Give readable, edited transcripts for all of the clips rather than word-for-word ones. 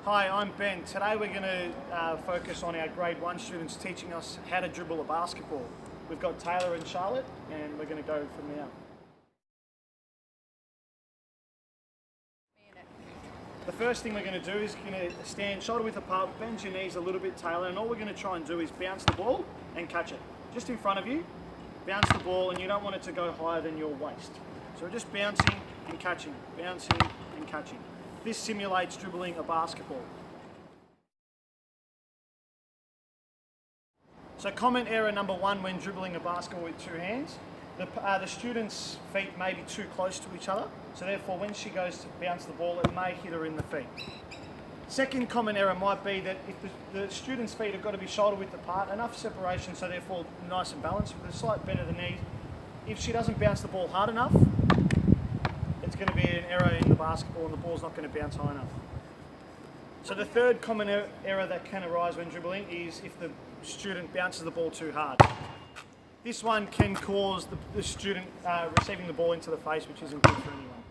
Hi, I'm Ben. Today we're going to focus on our grade 1 students teaching us how to dribble a basketball. We've got Taylah and Charlotte, and we're going to go from now. The first thing we're going to do is going to stand shoulder width apart, bend your knees a little bit, Taylah, and all we're going to try and do is bounce the ball and catch it. Just in front of you, bounce the ball, and you don't want it to go higher than your waist. So we're just bouncing and catching, bouncing and catching. This simulates dribbling a basketball. So common error number 1 when dribbling a basketball with 2 hands. The student's feet may be too close to each other, so therefore when she goes to bounce the ball, it may hit her in the feet. Second common error might be that if the student's feet have got to be shoulder width apart, enough separation so therefore nice and balanced with a slight bend of the knees. If she doesn't bounce the ball hard enough, it's going to be an error in the basketball and the ball's not going to bounce high enough. So the third common error that can arise when dribbling is if the student bounces the ball too hard. This one can cause the student receiving the ball into the face, which isn't good for anyone.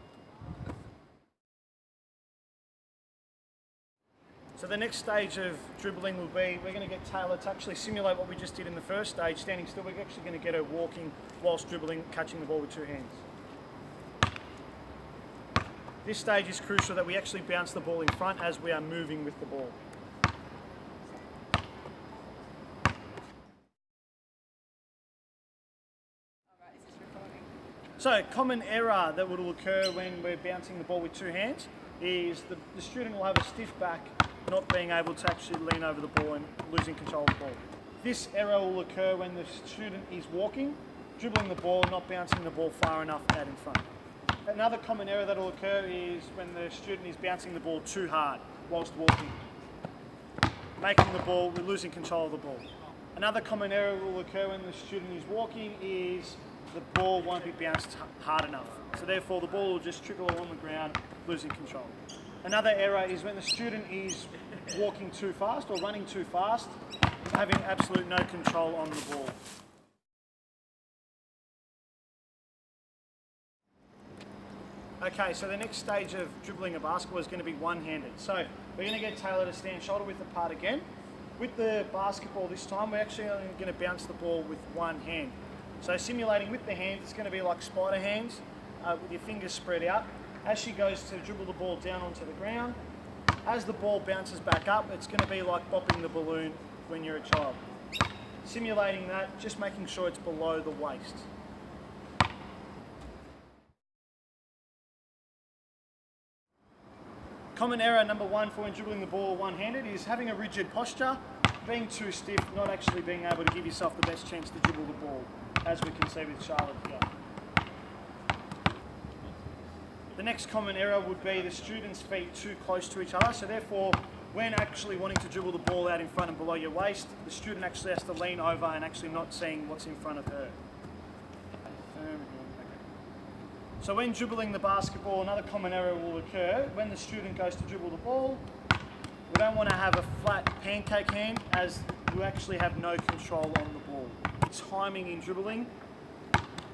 So the next stage of dribbling will be, we're going to get Taylah to actually simulate what we just did in the first stage, standing still. We're actually going to get her walking whilst dribbling, catching the ball with 2 hands. This stage is crucial that we actually bounce the ball in front as we are moving with the ball. So, common error that will occur when we're bouncing the ball with 2 hands is the student will have a stiff back, not being able to actually lean over the ball and losing control of the ball. This error will occur when the student is walking, dribbling the ball, not bouncing the ball far enough out in front. Another common error that will occur is when the student is bouncing the ball too hard whilst walking, making the ball, we're losing control of the ball. Another common error will occur when the student is walking is the ball won't be bounced hard enough. So therefore the ball will just trickle along the ground, losing control. Another error is when the student is walking too fast or running too fast, having absolute no control on the ball. Okay, so the next stage of dribbling a basketball is going to be one-handed. So we're going to get Taylah to stand shoulder width apart again. With the basketball this time, we're actually only going to bounce the ball with one hand. So simulating with the hands, it's going to be like spider hands with your fingers spread out. As she goes to dribble the ball down onto the ground, as the ball bounces back up, it's going to be like bopping the balloon when you're a child. Simulating that, just making sure it's below the waist. Common error number 1 for when dribbling the ball one-handed is having a rigid posture, being too stiff, not actually being able to give yourself the best chance to dribble the ball, as we can see with Charlotte here. The next common error would be the student's feet too close to each other, so therefore when actually wanting to dribble the ball out in front and below your waist, the student actually has to lean over and actually not seeing what's in front of her. So when dribbling the basketball, another common error will occur when the student goes to dribble the ball. We don't want to have a flat pancake hand as you actually have no control on the ball. Timing in dribbling,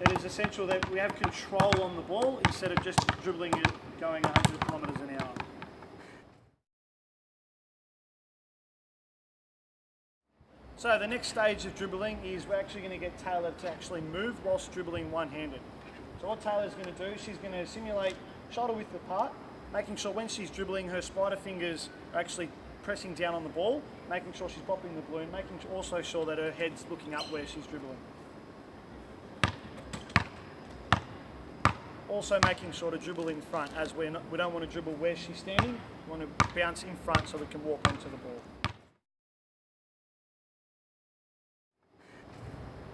it is essential that we have control on the ball instead of just dribbling it going 100 kilometres an hour. So the next stage of dribbling is we're actually going to get Taylah to actually move whilst dribbling one-handed. So what Taylor's going to do, she's going to simulate shoulder width apart, making sure when she's dribbling her spider fingers are actually pressing down on the ball, making sure she's bopping the balloon, making also sure that her head's looking up where she's dribbling. Also making sure to dribble in front, as we don't want to dribble where she's standing, we want to bounce in front so we can walk onto the ball.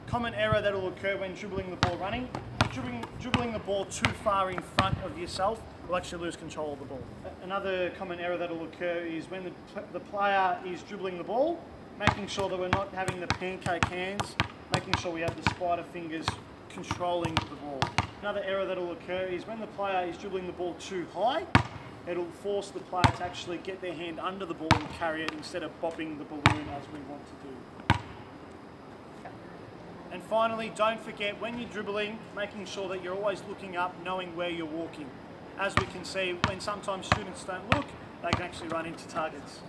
Common error that will occur when dribbling the ball running. Dribbling the ball too far in front of yourself will actually lose control of the ball. Another common error that will occur is when the player is dribbling the ball, making sure that we're not having the pancake hands, making sure we have the spider fingers controlling the ball. Another error that will occur is when the player is dribbling the ball too high, it'll force the player to actually get their hand under the ball and carry it instead of bopping the balloon as we want to do. And finally, don't forget when you're dribbling, making sure that you're always looking up, knowing where you're walking. as we can see, when sometimes students don't look, they can actually run into targets.